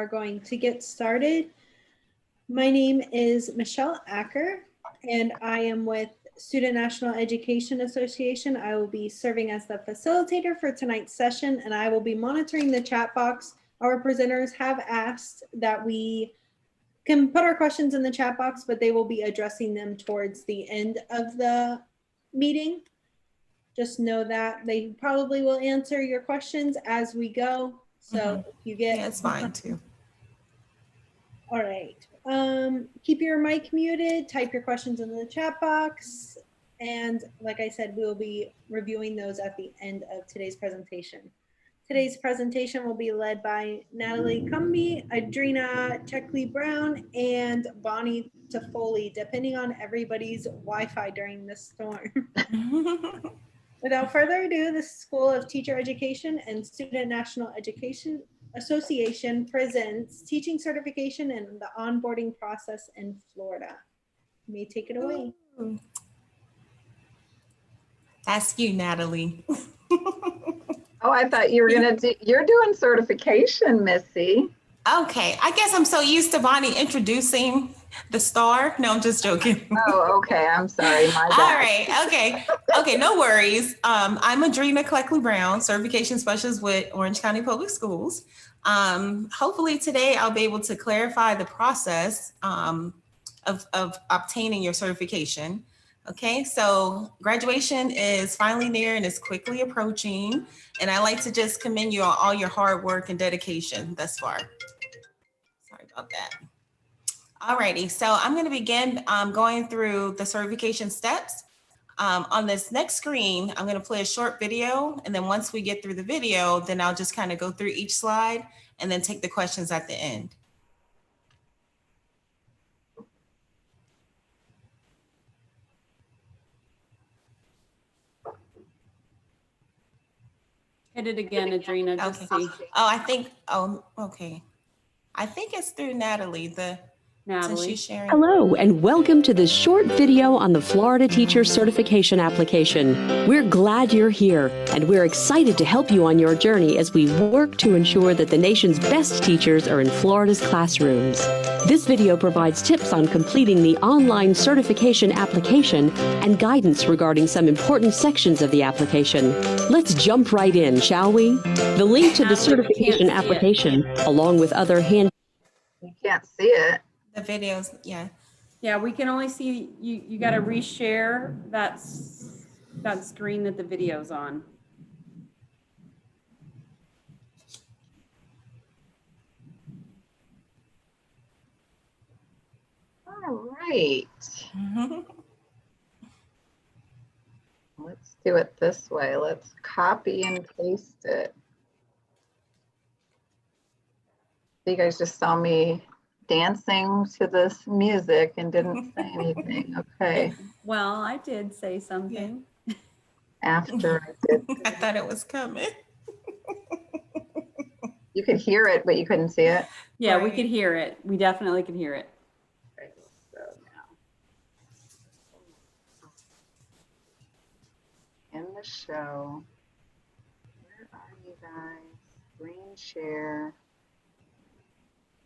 are going to get started. My name is Michelle Acker, and I am with Student National Education Association. I will be serving as the facilitator for tonight's session, and I will be monitoring the chat box. Our presenters have asked that we can put our questions in the chat box, but they will be addressing them towards the end of the meeting. Just know that they probably will answer your questions as we go. So if you get— Yeah, it's fine too. All right. Keep your mic muted, type your questions in the chat box. And like I said, we'll be reviewing those at the end of today's presentation. Today's presentation will be led by Natalie Cumby, Adrina Checkley-Brown, and Bonnie Toffoli, depending on everybody's Wi-Fi during this storm. Without further ado, the School of Teacher Education and Student National Education Association presents Teaching Certification and the Onboarding Process in Florida. You may take it away. That's you, Natalie. Oh, I thought you were going to do, you're doing certification, Missy. Okay, I guess I'm so used to Bonnie introducing the star. No, I'm just joking. Oh, okay. I'm sorry. My bad. All right. Okay. Okay. No worries. I'm Adrina Checkley-Brown, certification specialist with Orange County Public Schools. Hopefully today I'll be able to clarify the process of obtaining your certification. Okay, so graduation is finally near and is quickly approaching. And I like to just commend you on all your hard work and dedication thus far. Sorry about that. Alrighty, so I'm going to begin going through the certification steps. On this next screen, I'm going to play a short video, and then once we get through the video, then I'll just kind of go through each slide and then take the questions at the end. Hit it again, Adrina, just Okay. see. Okay. I think it's through Natalie, Natalie. she's sharing. Hello, and welcome to this short video on the Florida Teacher Certification application. We're glad you're here, and we're excited to help you on your journey as we work to ensure that the nation's best teachers are in Florida's classrooms. This video provides tips on completing the online certification application and guidance regarding some important sections of the application. Let's jump right in, shall we? The link to the certification application, along with other You can't see it. The videos, yeah. Yeah, we can only see, you got to reshare that screen that the video's on. All right. Let's do it this way. Let's copy and paste it. You guys just saw me dancing to this music and didn't say anything. Okay. Well, I did say something. After I did. I thought it was coming. You could hear it, but you couldn't see it. Yeah, we Right. could hear it. We definitely could hear it. Okay, so now. In the show. Where are you guys? Screen share.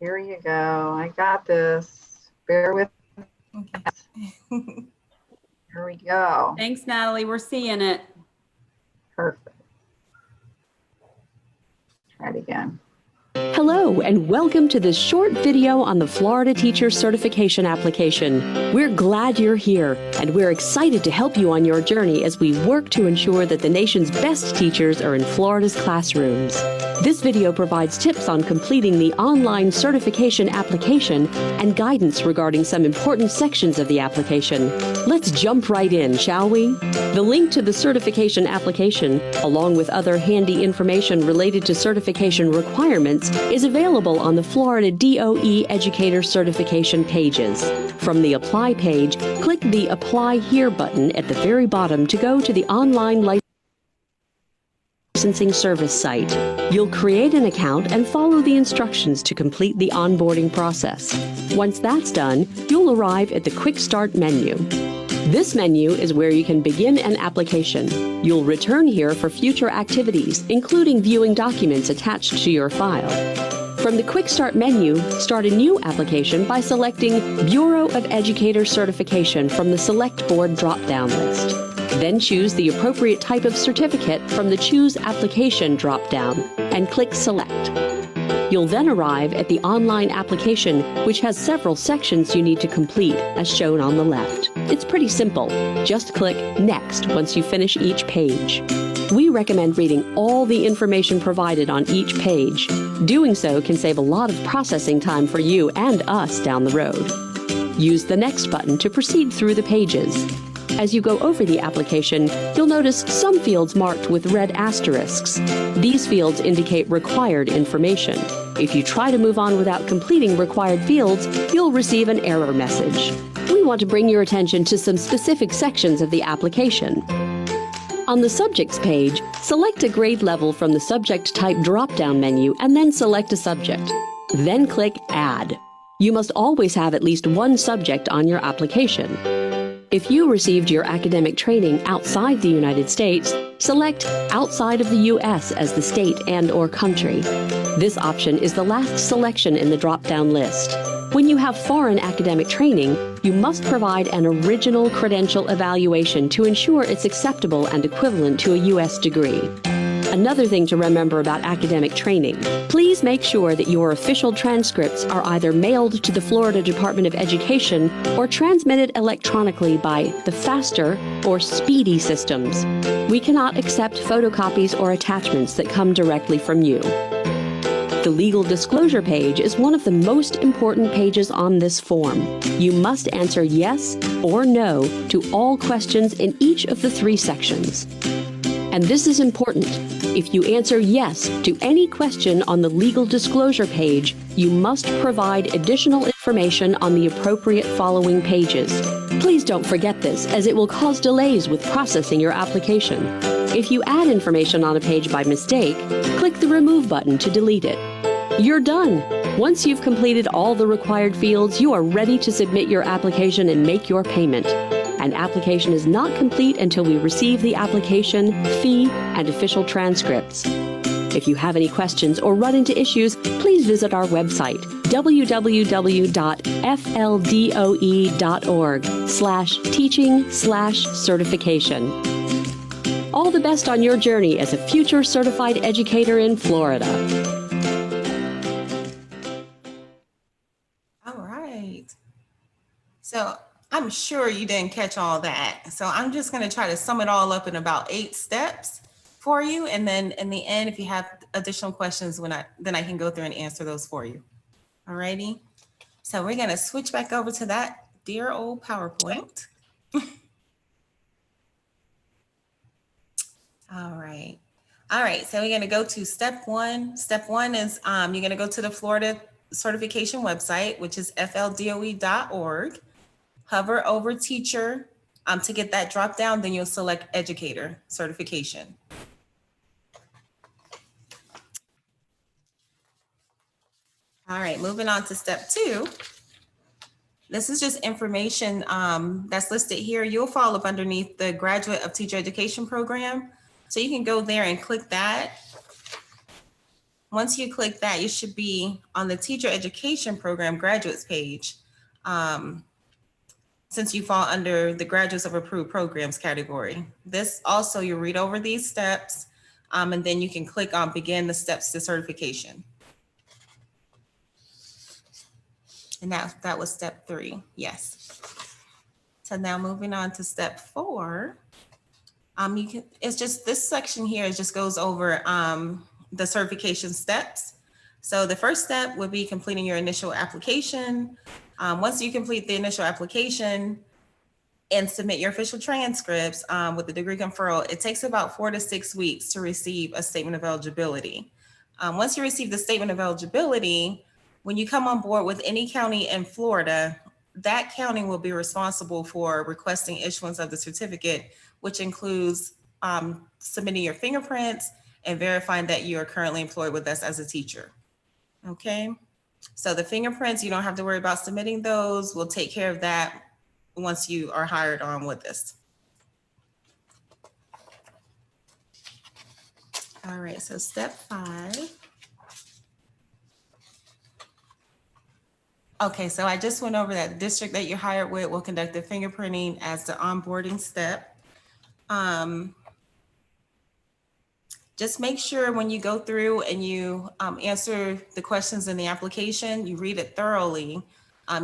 Here you go. I got this. Bear with me. Okay. Here we go. Thanks, Natalie. We're seeing it. Perfect. Try it again. Hello, and welcome to this short video on the Florida Teacher Certification application. We're glad you're here, and we're excited to help you on your journey as we work to ensure that the nation's best teachers are in Florida's classrooms. This video provides tips on completing the online certification application and guidance regarding some important sections of the application. Let's jump right in, shall we? The link to the certification application, along with other handy information related to certification requirements, is available on the Florida DOE Educator Certification pages. From the Apply page, click the Apply Here button at the very bottom to go to the online licensing service site. You'll create an account and follow the instructions to complete the onboarding process. Once that's done, you'll arrive at the Quick Start menu. This menu is where you can begin an application. You'll return here for future activities, including viewing documents attached to your file. From the Quick Start menu, start a new application by selecting Bureau of Educator Certification from the Select Board drop-down list. Then choose the appropriate type of certificate from the Choose Application drop-down and click Select. You'll then arrive at the online application, which has several sections you need to complete, as shown on the left. It's pretty simple. Just click Next once you finish each page. We recommend reading all the information provided on each page. Doing so can save a lot of processing time for you and us down the road. Use the Next button to proceed through the pages. As you go over the application, you'll notice some fields marked with red asterisks. These fields indicate required information. If you try to move on without completing required fields, you'll receive an error message. We want to bring your attention to some specific sections of the application. On the Subjects page, select a grade level from the Subject Type drop-down menu and then select a subject. Then click Add. You must always have at least one subject on your application. If you received your academic training outside the United States, select Outside of the U.S. as the state and/or country. This option is the last selection in the drop-down list. When you have foreign academic training, you must provide an original credential evaluation to ensure it's acceptable and equivalent to a U.S. degree. Another thing to remember about academic training, please make sure that your official transcripts are either mailed to the Florida Department of Education or transmitted electronically by the FASTER or SPEEDY systems. We cannot accept photocopies or attachments that come directly from you. The legal disclosure page is one of the most important pages on this form. You must answer yes or no to all questions in each of the 3 sections. And this is important. If you answer yes to any question on the legal disclosure page, you must provide additional information on the appropriate following pages. Please don't forget this, as it will cause delays with processing your application. If you add information on a page by mistake, click the Remove button to delete it. You're done! Once you've completed all the required fields, you are ready to submit your application and make your payment. An application is not complete until we receive the application, fee, and official transcripts. If you have any questions or run into issues, please visit our website, www.fldo.org/teaching/certification. All the best on your journey as a future certified educator in Florida. All right. So I'm sure you didn't catch all that. So I'm just going to try to sum it all up in about 8 steps for you. And then in the end, if you have additional questions, then I can go through and answer those for you. All righty. So we're going to switch back over to that dear old PowerPoint. All right. All right. So we're going to go to step 1. Step 1 is you're going to go to the Florida certification website, which is fldoe.org. Hover over teacher to get that drop down, then you'll select educator certification. All right, moving on to step 2. This is just information that's listed here. You'll fall up underneath the Graduate of Teacher Education program. So you can go there and click that. Once you click that, you should be on the Teacher Education Program graduates page. Since you fall under the Graduates of Approved Programs category. This also, you read over these steps, and then you can click on Begin the Steps to Certification. And that was step 3, yes. So now moving on to step 4, it's just, this section here just goes over the certification steps. So the first step would be completing your initial application. Once you complete the initial application and submit your official transcripts with the degree conferral, it takes about 4 to 6 weeks to receive a statement of eligibility. Once you receive the statement of eligibility, when you come on board with any county in Florida, that county will be responsible for requesting issuance of the certificate, which includes submitting your fingerprints and verifying that you are currently employed with us as a teacher. Okay. So the fingerprints, you don't have to worry about submitting those. We'll take care of that once you are hired on with us. All right, so step 5. Okay, so I just went over that district that you're hired with will conduct the fingerprinting as the onboarding step. Just make sure when you go through and you answer the questions in the application, you read it thoroughly.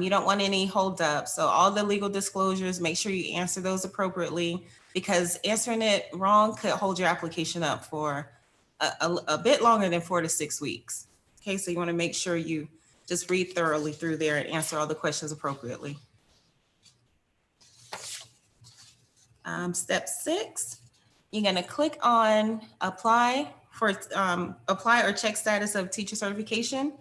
You don't want any holdups. So all the legal disclosures, make sure you answer those appropriately, because answering it wrong could hold your application up for a bit longer than 4 to 6 weeks. Okay, so you want to make sure you just read thoroughly through there and answer all the questions appropriately. Step 6, you're going to click on apply or check status of teacher certification.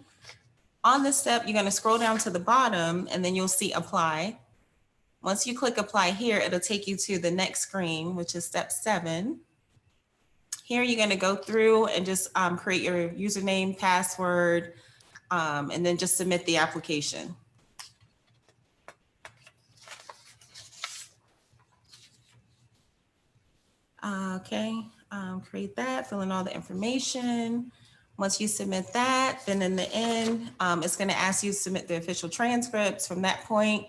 On this step, you're going to scroll down to the bottom and then you'll see apply. Once you click apply here, it'll take you to the next screen, which is step 7. Here, you're going to go through and just create your username, password, and then just submit the application. Okay, create that, fill in all the information. Once you submit that, then in the end, it's going to ask you to submit the official transcripts. From that point,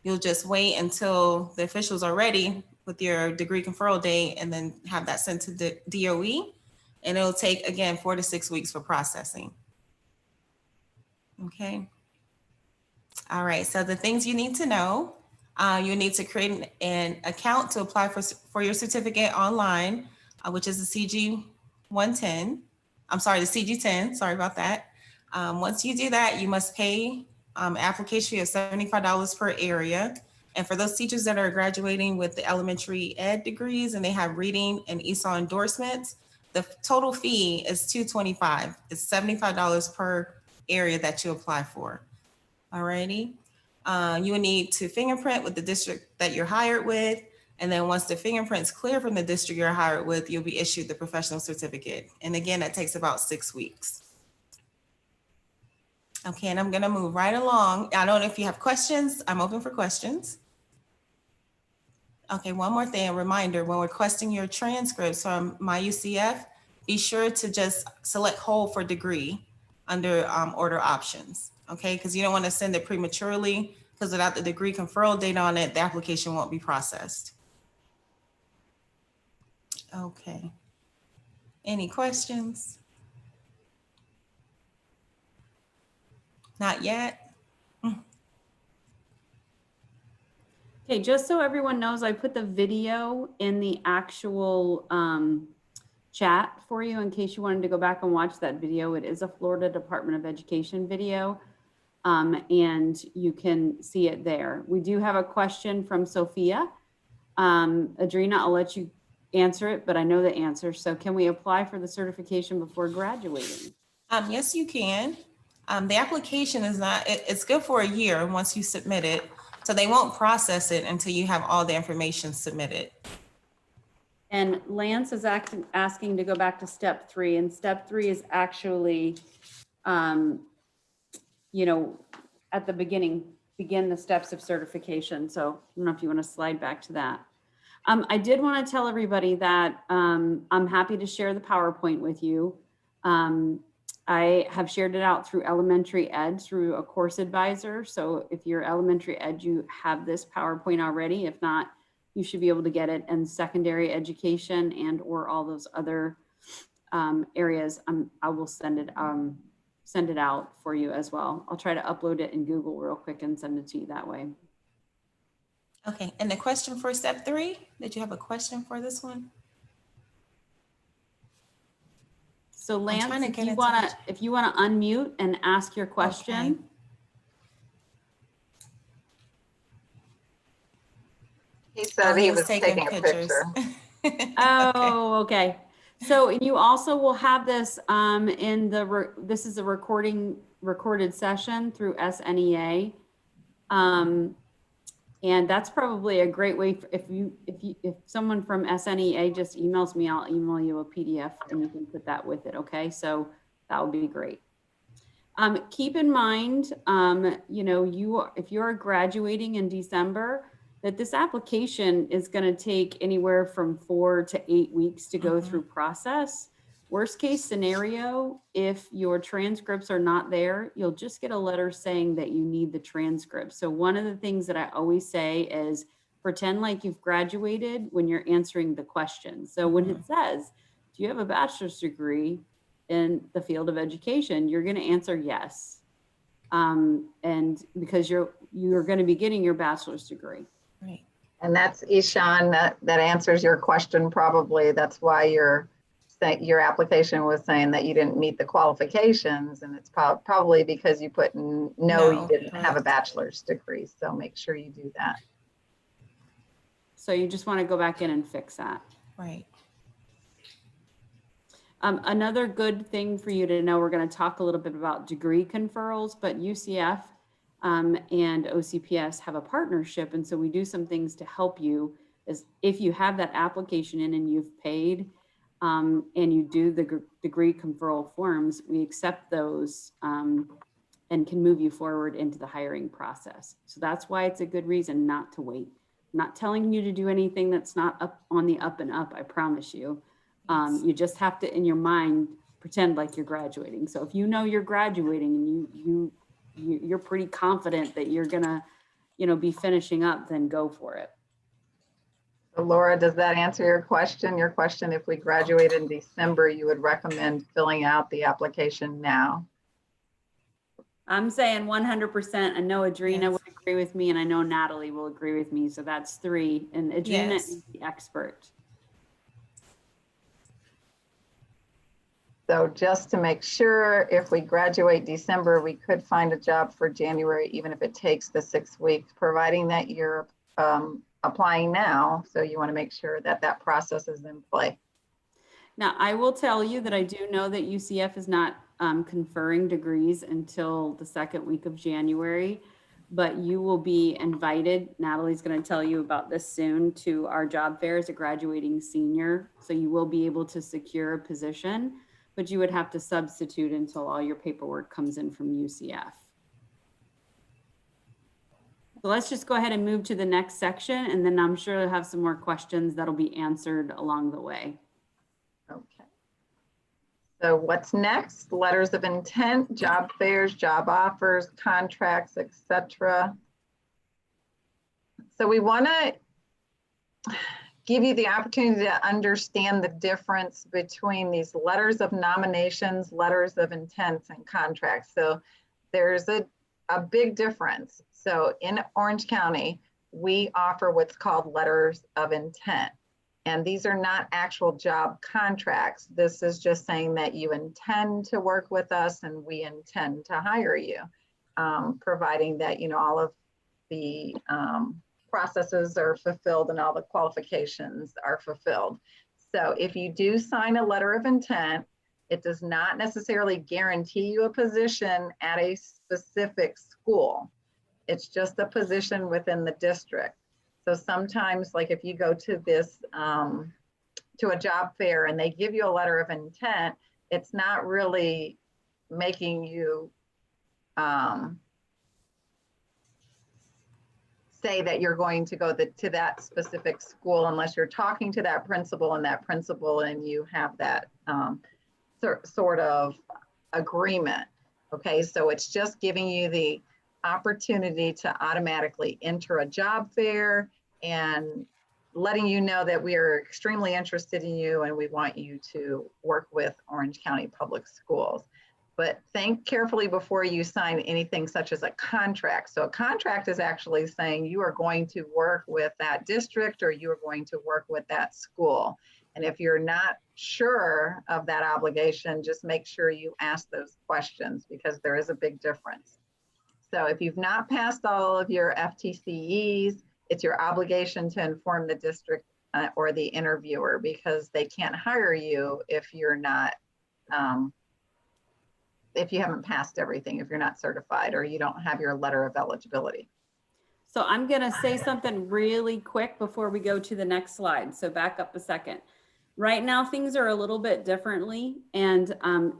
you'll just wait until the officials are ready with your degree conferral date and then have that sent to the DOE. And it'll take, again, 4 to 6 weeks for processing. Okay. All right, so the things you need to know, you need to create an account to apply for your certificate online, which is the CG110. I'm sorry, the CG10, sorry about that. Once you do that, you must pay application fee of $75 per area. And for those teachers that are graduating with the elementary ed degrees and they have reading and ESOL endorsements, the total fee is $225. It's $75 per area that you apply for. Alrighty. You will need to fingerprint with the district that you're hired with. And then once the fingerprint's clear from the district you're hired with, you'll be issued the professional certificate. And again, that takes about 6 weeks. Okay, and I'm gonna move right along. I don't know if you have questions. I'm open for questions. Okay, one more thing, a reminder, when requesting your transcripts from MyUCF, be sure to just select whole for degree under order options, okay? Because you don't want to send it prematurely, because without the degree conferral date on it, the application won't be processed. Okay. Any questions? Not yet? Okay, just so everyone knows, I put the video in the actual chat for you in case you wanted to go back and watch that video. It is a Florida Department of Education video, and you can see it there. We do have a question from Sophia. Adrina, I'll let you answer it, but I know the answer. So can we apply for the certification before graduating? Yes, you can. The application is not, it's good for a year once you submit it. So they won't process it until you have all the information submitted. And Lance is asking to go back to step 3, and step 3 is actually, you know, at the beginning, begin the steps of certification. So I don't know if you want to slide back to that. I did want to tell everybody that I'm happy to share the PowerPoint with you. I have shared it out through elementary ed through a course advisor. So if you're elementary ed, you have this PowerPoint already. If not, you should be able to get it in secondary education and or all those other areas. I will send it out for you as well. I'll try to upload it in Google real quick and send it to you that way. Okay, and the question for step 3, did you have a question for this one? So Lance, if you wanna unmute and ask your question. Okay. He said he was taking a pictures. picture. Oh, okay. So you also will have this in the, this is a recorded session through SNEA. And that's probably a great way for, if someone from SNEA just emails me, I'll email you a PDF and you can put that with it. Okay, so that would be great. Keep in mind, you know, if you're graduating in December, that this application is going to take anywhere from 4 to 8 weeks to go through process. Worst case scenario, if your transcripts are not there, you'll just get a letter saying that you need the transcript. So one of the things that I always say is pretend like you've graduated when you're answering the question. So when it says, do you have a bachelor's degree in the field of education? You're going to answer yes. And because you're going to be getting your bachelor's degree. Right. And that's Ishan, that answers your question probably. That's why your application was saying that you didn't meet the qualifications, and it's probably because you put no, you didn't have a bachelor's degree. So make sure you do that. So you just want to go back in and fix that. Right. Another good thing for you to know, we're going to talk a little bit about degree conferrals, but UCF and OCPS have a partnership. And so we do some things to help you. Is if you have that application in and you've paid and you do the degree conferral forms, we accept those and can move you forward into the hiring process. So that's why it's a good reason not to wait. I'm not telling you to do anything that's not up on the up and up, I promise you. You just have to, in your mind, pretend like you're graduating. So if you know you're graduating and you're pretty confident that you're gonna, be finishing up, then go for it. So Laura, does that answer your question? Your question, if we graduate in December, you would recommend filling out the application now? I'm saying 100%. I know Adrina Yes. would agree with me, and I know Natalie will agree with me. So that's 3. And Adrina is the expert. So just to make sure, if we graduate December, we could find a job for January, even if it takes the 6 weeks, providing that you're applying now. So you want to make sure that that process is in play. Now, I will tell you that I do know that UCF is not conferring degrees until the 2nd week of January, but you will be invited. Natalie's going to tell you about this soon, to our job fair as a graduating senior. So you will be able to secure a position, but you would have to substitute until all your paperwork comes in from UCF. So let's just go ahead and move to the next section, and then I'm sure you'll have some more questions that'll be answered along the way. Okay. So what's next? Letters of intent, job fairs, job offers, contracts, etc. So we want to give you the opportunity to understand the difference between these letters of nominations, letters of intent, and contracts. So there's a big difference. So in Orange County, we offer what's called letters of intent. And these are not actual job contracts. This is just saying that you intend to work with us and we intend to hire you, providing that, all of the processes are fulfilled and all the qualifications are fulfilled. So if you do sign a letter of intent, it does not necessarily guarantee you a position at a specific school. It's just a position within the district. So sometimes, like if you go to this, to a job fair and they give you a letter of intent, it's not really making you say that you're going to go to that specific school unless you're talking to that principal and you have that sort of agreement. Okay, so it's just giving you the opportunity to automatically enter a job fair and letting you know that we are extremely interested in you and we want you to work with Orange County Public Schools. But think carefully before you sign anything such as a contract. So a contract is actually saying you are going to work with that district or you are going to work with that school. And if you're not sure of that obligation, just make sure you ask those questions because there is a big difference. So if you've not passed all of your FTCEs, it's your obligation to inform the district or the interviewer because they can't hire you if you're not, if you haven't passed everything, if you're not certified or you don't have your letter of eligibility. So I'm going to say something really quick before we go to the next slide. So back up a second. Right now, things are a little bit differently, and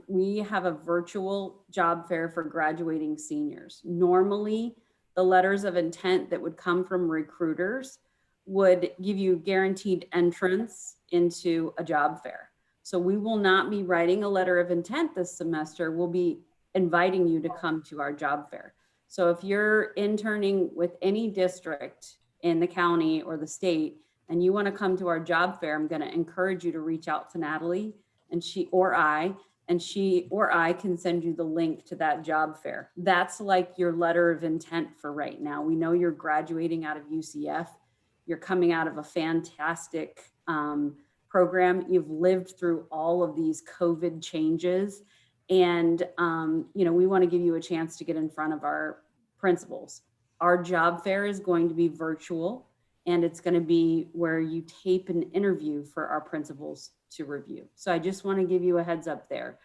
we have a virtual job fair for graduating seniors. Normally, the letters of intent that would come from recruiters would give you guaranteed entrance into a job fair. So we will not be writing a letter of intent this semester. We'll be inviting you to come to our job fair. So if you're interning with any district in the county or the state and you want to come to our job fair, I'm going to encourage you to reach out to Natalie and she or I can send you the link to that job fair. That's like your letter of intent for right now. We know you're graduating out of UCF. You're coming out of a fantastic program. You've lived through all of these COVID changes. And, we want to give you a chance to get in front of our principals. Our job fair is going to be virtual, and it's going to be where you tape an interview for our principals to review. So I just want to give you a heads up there.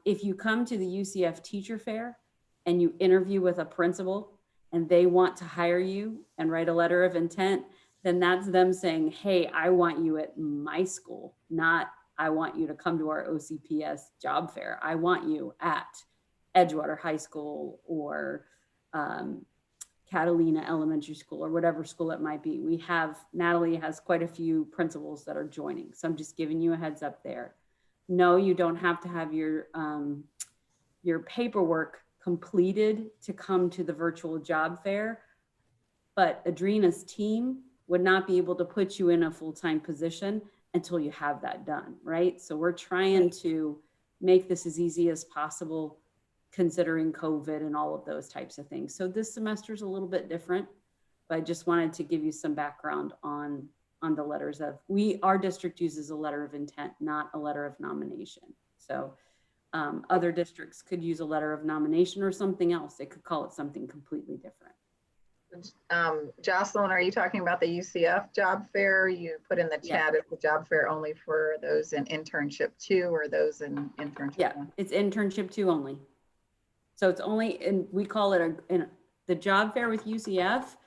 If you come to the UCF teacher fair and you interview with a principal and they want to hire you and write a letter of intent, then that's them saying, hey, I want you at my school, not I want you to come to our OCPS job fair. I want you at Edgewater High School or Catalina Elementary School or whatever school it might be. Natalie has quite a few principals that are joining. So I'm just giving you a heads up there. No, you don't have to have your paperwork completed to come to the virtual job fair, but Adrina's team would not be able to put you in a full-time position until you have that done, right? So we're trying to make this as easy as possible considering COVID and all of those types of things. So this semester is a little bit different, but I just wanted to give you some background on the letters of, our district uses a letter of intent, not a letter of nomination. So other districts could use a letter of nomination or something else. They could call it something completely different. Jocelyn, are you talking about the UCF job fair? You put in the chat, is the job fair only for those in internship 2 or those in internship 1? It's internship 2 only. So it's only, and we call it the job fair with UCF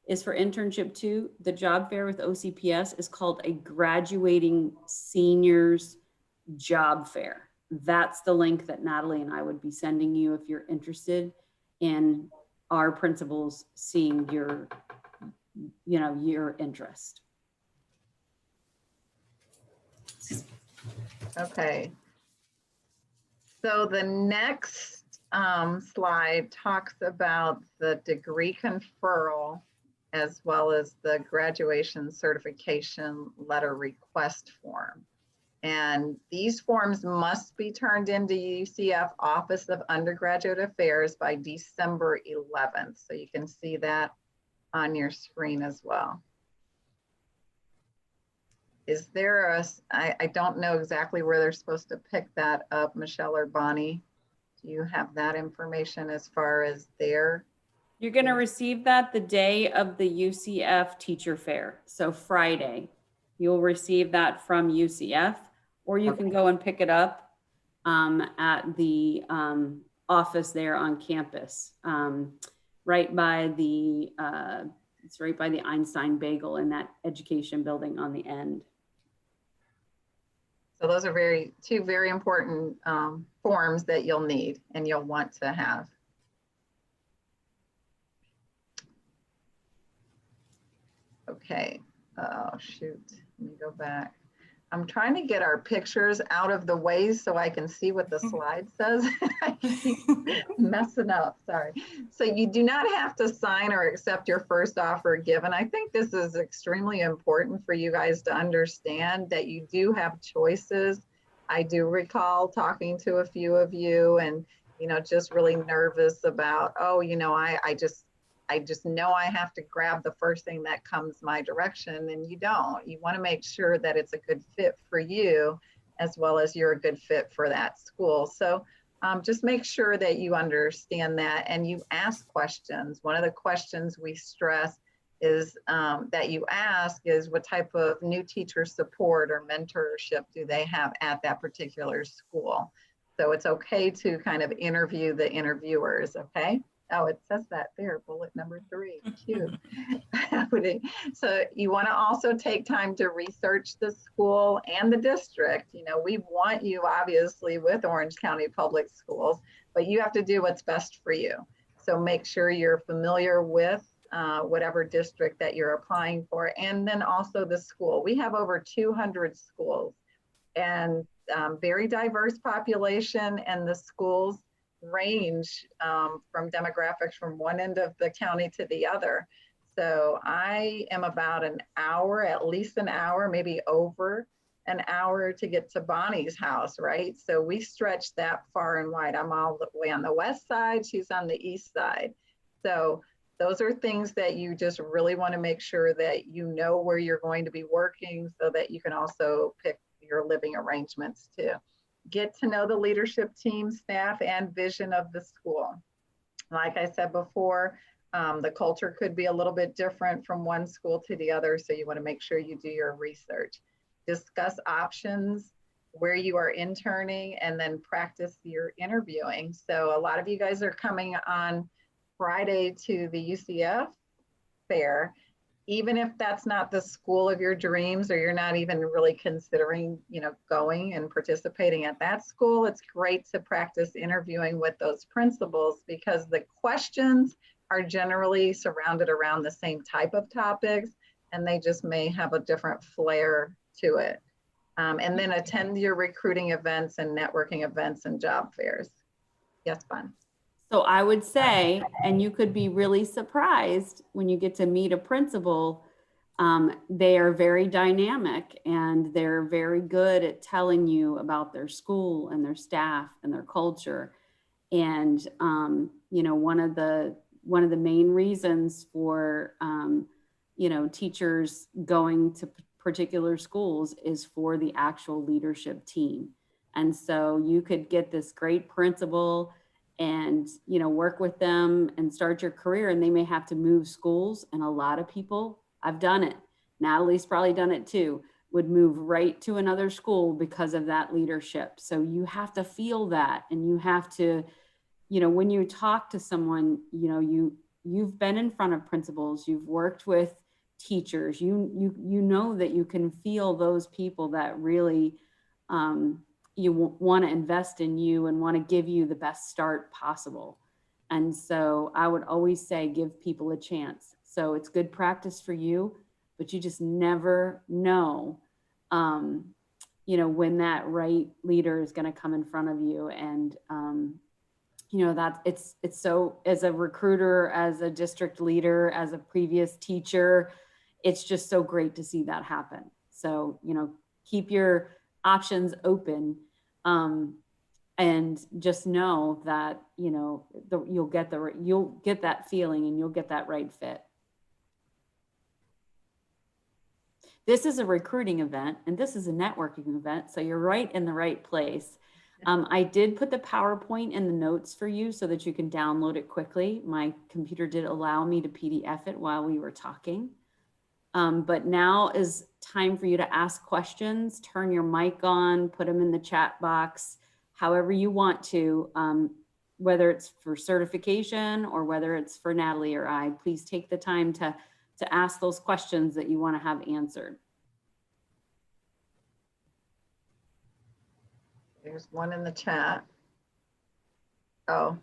is for internship 2. The job fair with OCPS is called a graduating seniors job fair. That's the link that Natalie and I would be sending you if you're interested in our principals seeing your interest. Okay. So the next slide talks about the degree conferral as well as the graduation certification letter request form. And these forms must be turned into UCF Office of Undergraduate Affairs by December 11th. So you can see that on your screen as well. Is there I don't know exactly where they're supposed to pick that up, Michelle or Bonnie. Do you have that information as far as their? You're going to receive that the day of the UCF teacher fair. So Friday, you'll receive that from UCF, or you can go and pick it up at the office there on campus, right by the, it's right by the Einstein Bagel in that education building on the end. So those are two very important forms that you'll need and you'll want to have. Okay, oh shoot, let me go back. I'm trying to get our pictures out of the way so I can see what the slide says. I keep messing up, sorry. So you do not have to sign or accept your first offer given. I think this is extremely important for you guys to understand that you do have choices. I do recall talking to a few of you and, just really nervous about, oh, I just know I have to grab the first thing that comes my direction, and you don't. You want to make sure that it's a good fit for you as well as you're a good fit for that school. So just make sure that you understand that and you ask questions. One of the questions we stress is that you ask is what type of new teacher support or mentorship do they have at that particular school? So it's okay to kind of interview the interviewers, okay? Oh, it says that there, bullet number 3, cute. So you want to also take time to research the school and the district. We want you obviously with Orange County Public Schools, but you have to do what's best for you. So make sure you're familiar with whatever district that you're applying for, and then also the school. We have over 200 schools and very diverse population, and the schools range from demographics from one end of the county to the other. So I am about an hour, at least an hour, maybe over an hour to get to Bonnie's house, right? So we stretch that far and wide. I'm all the way on the west side, she's on the east side. So those are things that you just really want to make sure that you know where you're going to be working, so that you can also pick your living arrangements too. Get to know the leadership team, staff, and vision of the school. Like I said before, the culture could be a little bit different from one school to the other, so you want to make sure you do your research. Discuss options, where you are interning, and then practice your interviewing. So a lot of you guys are coming on Friday to the UCF fair. Even if that's not the school of your dreams, or you're not even really considering, going and participating at that school, it's great to practice interviewing with those principals, because the questions are generally surrounded around the same type of topics, and they just may have a different flair to it. And then attend your recruiting events and networking events and job fairs. Yes, Bon. So I would say, and you could be really surprised when you get to meet a principal, they are very dynamic, and they're very good at telling you about their school and their staff and their culture. And, one of the main reasons for, teachers going to particular schools is for the actual leadership team. And so you could get this great principal and, work with them and start your career, and they may have to move schools. And a lot of people, I've done it, Natalie's probably done it too, would move right to another school because of that leadership. So you have to feel that, and you have to, when you talk to someone, you've been in front of principals, you've worked with teachers, you know that you can feel those people that really you want to invest in you and want to give you the best start possible. And so I would always say, give people a chance. So it's good practice for you, but you just never know, when that right leader is going to come in front of you. And, that it's so, as a recruiter, as a district leader, as a previous teacher, it's just so great to see that happen. So, keep your options open. And just know that, you'll get that feeling, and you'll get that right fit. This is a recruiting event, and this is a networking event. So you're right in the right place. I did put the PowerPoint in the notes for you so that you can download it quickly. My computer did allow me to PDF it while we were talking. But now is time for you to ask questions, turn your mic on, put them in the chat box, however you want to, whether it's for certification or whether it's for Natalie or I. Please take the time to ask those questions that you want to have answered. There's one in the chat. Oh,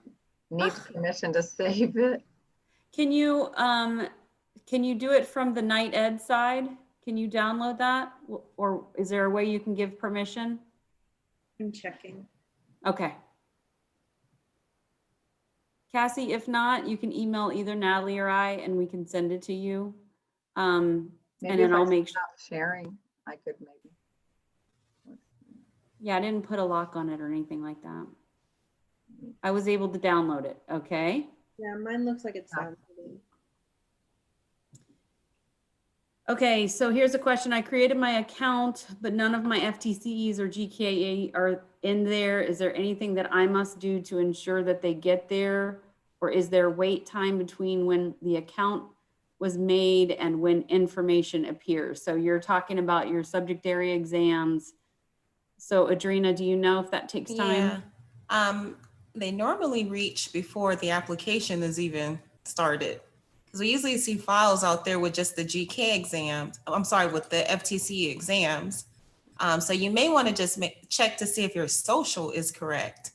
needs permission to save it. Can you do it from the KnightED side? Can you download that? Or is there a way you can give permission? I'm checking. Okay. Cassie, if not, you can email either Natalie or I, and we can send it to you. And then I'll make sure. Sharing, I could maybe. Yeah, I didn't put a lock on it or anything like that. I was able to download it. Okay. Yeah, mine looks like it's done. Okay, so here's a question. I created my account, but none of my FTCEs or GKA are in there. Is there anything that I must do to ensure that they get there? Or is there wait time between when the account was made and when information appears? So you're talking about your subject area exams. So Adrina, do you know if that takes time? Yeah. They normally reach before the application is even started. Because we usually see files out there with just the GK exams. With the FTC exams. So you may want to just check to see if your social is correct.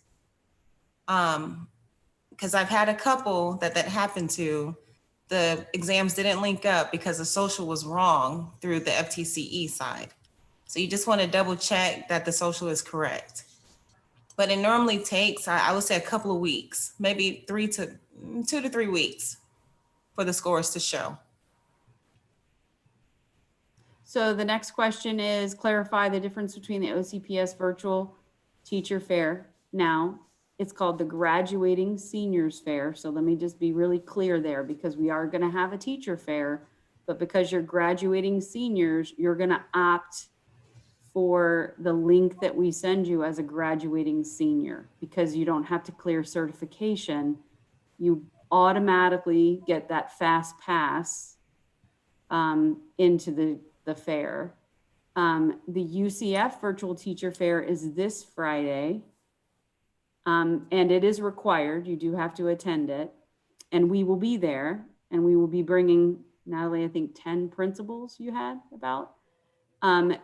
Because I've had a couple that happened to. The exams didn't link up because the social was wrong through the FTCE side. So you just want to double check that the social is correct. But it normally takes, I would say, a couple of weeks, maybe 2 to 3 weeks for the scores to show. So the next question is clarify the difference between the OCPS virtual teacher fair. Now, it's called the graduating seniors fair. So let me just be really clear there, because we are going to have a teacher fair, but because you're graduating seniors, you're going to opt for the link that we send you as a graduating senior, because you don't have to clear certification. You automatically get that fast pass into the fair. The UCF virtual teacher fair is this Friday. And it is required. You do have to attend it. And we will be there, and we will be bringing, Natalie, I think 10 principals you had about.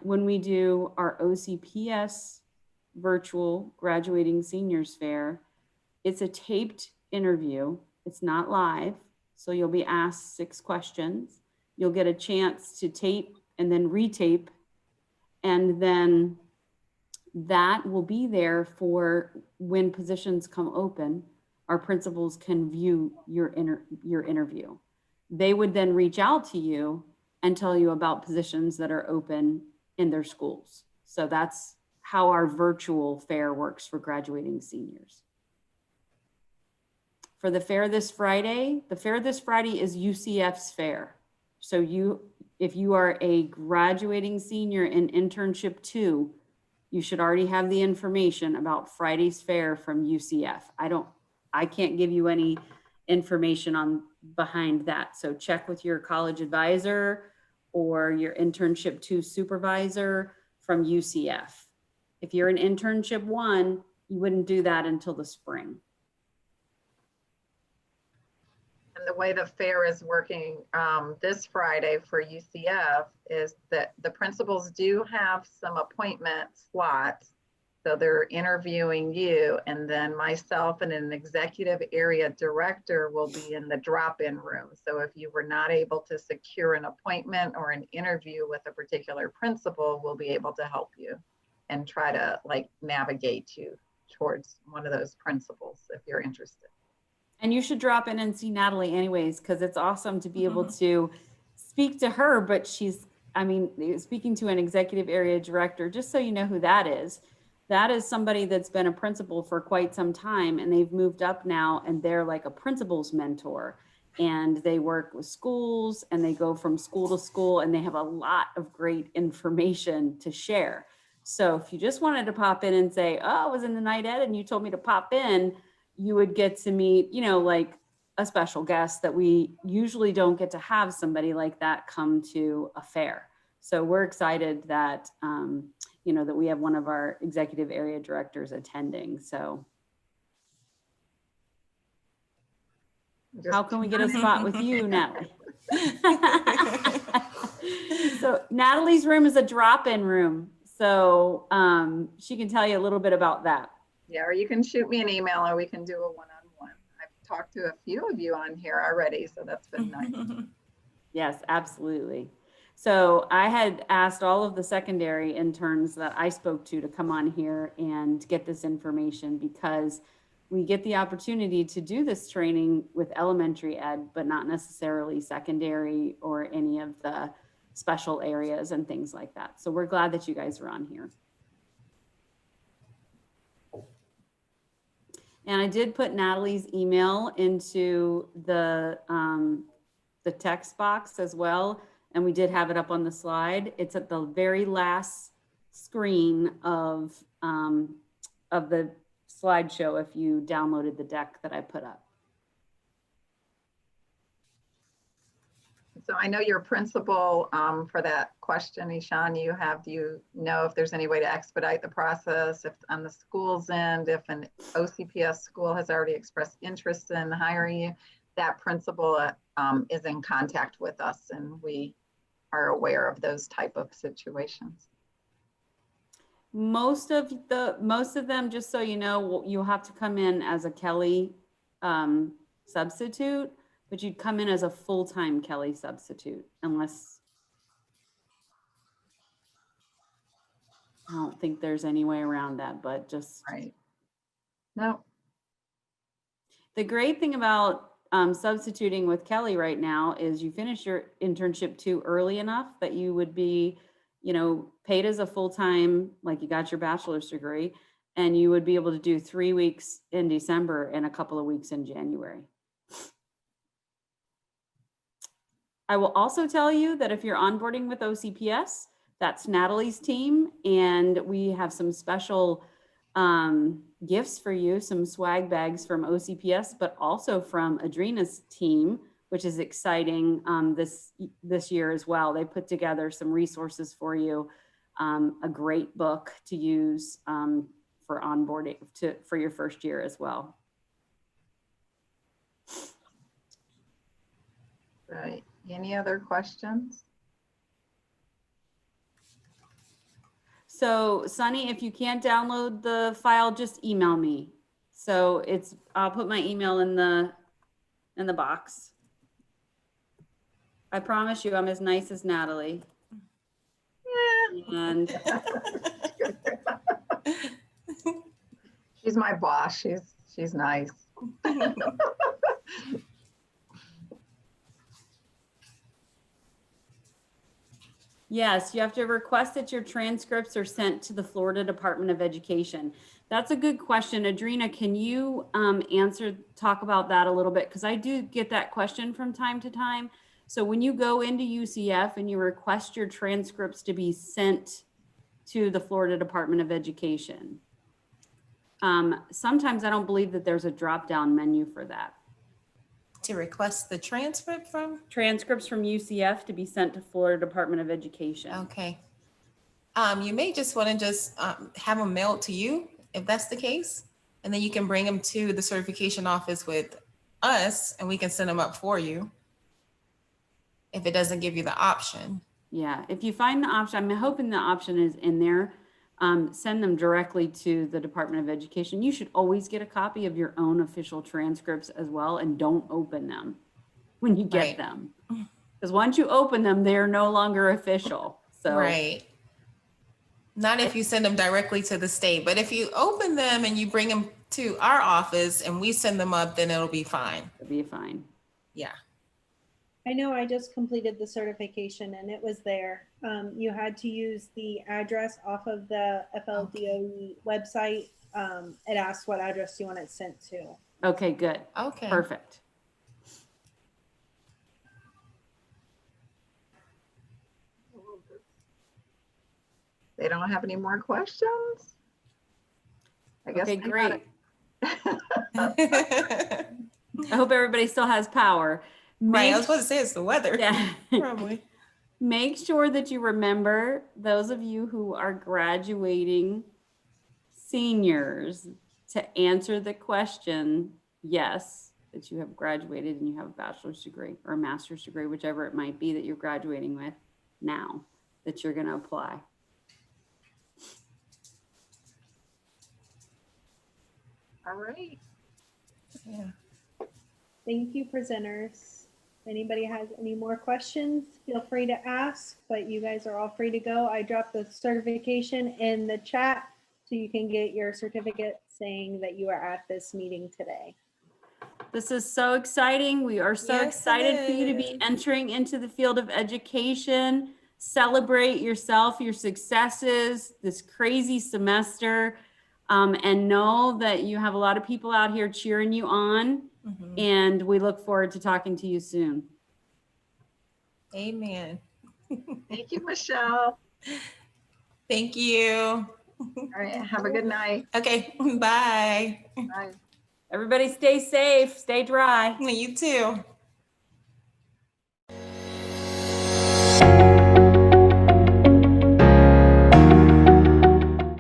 When we do our OCPS virtual graduating seniors fair, it's a taped interview. It's not live. So you'll be asked 6 questions. You'll get a chance to tape and then retape. And then that will be there for when positions come open, our principals can view your interview. They would then reach out to you and tell you about positions that are open in their schools. So that's how our virtual fair works for graduating seniors. For the fair this Friday, is UCF's fair. So if you are a graduating senior in internship 2, you should already have the information about Friday's fair from UCF. I can't give you any information on behind that. So check with your college advisor or your internship 2 supervisor from UCF. If you're in internship 1, you wouldn't do that until the spring. And the way the fair is working this Friday for UCF is that the principals do have some appointment slots. So they're interviewing you, and then myself and an executive area director will be in the drop-in room. So if you were not able to secure an appointment or an interview with a particular principal, we'll be able to help you and try to navigate you towards one of those principals if you're interested. And you should drop in and see Natalie anyways, because it's awesome to be able to speak to her, but speaking to an executive area director, just so you know who that is somebody that's been a principal for quite some time, and they've moved up now, and they're like a principal's mentor, and they work with schools, and they go from school to school, and they have a lot of great information to share. So if you just wanted to pop in and say, oh, I was in the KnightED and you told me to pop in, you would get to meet, a special guest that we usually don't get to have somebody like that come to a fair. So we're excited that, that we have one of our executive area directors attending. So how can we get a spot with you, Natalie? So Natalie's room is a drop-in room. So she can tell you a little bit about that. Yeah, or you can shoot me an email, or we can do a one-on-one. I've talked to a few of you on here already, so that's been nice. Yes, absolutely. So I had asked all of the secondary interns that I spoke to come on here and get this information, because we get the opportunity to do this training with elementary ed, but not necessarily secondary or any of the special areas and things like that. So we're glad that you guys are on here. And I did put Natalie's email into the text box as well. And we did have it up on the slide. It's at the very last screen of the slideshow if you downloaded the deck that I put up. So I know your principal for that question, Ishan, do you know if there's any way to expedite the process, if on the school's end, if an OCPS school has already expressed interest in hiring you, that principal is in contact with us, and we are aware of those type of situations. Most of them, just so you know, you'll have to come in as a Kelly substitute, but you'd come in as a full-time Kelly substitute unless. I don't think there's any way around that, but just Right. No. the great thing about substituting with Kelly right now is you finish your internship too early enough that you would be, paid as a full-time, like you got your bachelor's degree, and you would be able to do 3 weeks in December and a couple of weeks in January. I will also tell you that if you're onboarding with OCPS, that's Natalie's team, and we have some special gifts for you, some swag bags from OCPS, but also from Adrina's team, which is exciting this year as well. They put together some resources for you, a great book to use for onboarding for your first year as well. Right. Any other questions? So Sunny, if you can't download the file, just email me. So I'll put my email in the box. I promise you I'm as nice as Natalie. Yeah. And She's my boss. She's nice. yes, you have to request that your transcripts are sent to the Florida Department of Education. That's a good question. Adrina, can you talk about that a little bit? Because I do get that question from time to time. So when you go into UCF and you request your transcripts to be sent to the Florida Department of Education, sometimes I don't believe that there's a drop-down menu for that. To request the transcripts from UCF to be sent to Florida Department of Education. Okay. You may just want to have them mailed to you if that's the case, and then you can bring them to the certification office with us, and we can send them up for you. If it doesn't give you the option. Yeah, if you find the option, I'm hoping the option is in there. Send them directly to the Department of Education. You should always get a copy of your own official transcripts as well, and don't open them when you get them. Because once you open them, they are no longer official. So right. Not if you send them directly to the state, but if you open them and you bring them to our office and we send them up, then it'll be fine. It'll be fine. Yeah. I know I just completed the certification and it was there. You had to use the address off of the FLDOE website. It asks what address you want it sent to. Okay, good. Okay. Perfect. They don't have any more questions? I guess. Okay, great. I hope everybody still has power. Right, I was supposed to say it's the weather. Yeah. Probably. Make sure that you remember, those of you who are graduating seniors, to answer the question, yes, that you have graduated and you have a bachelor's degree or a master's degree, whichever it might be that you're graduating with now, that you're going to apply. All right. Yeah. Thank you, presenters. If anybody has any more questions, feel free to ask, but you guys are all free to go. I dropped the certification in the chat so you can get your certificate saying that you are at this meeting today. This is so exciting. We are so Yes, excited it for you to be is. entering into the field of education. Celebrate yourself, your successes, this crazy semester, and know that you have a lot of people out here cheering you on. Mhm. And we look forward to talking to you soon. Amen. Thank you, Michelle. Thank you. All right. Have a good night. Okay, bye. Bye. Everybody stay safe, stay dry. You too.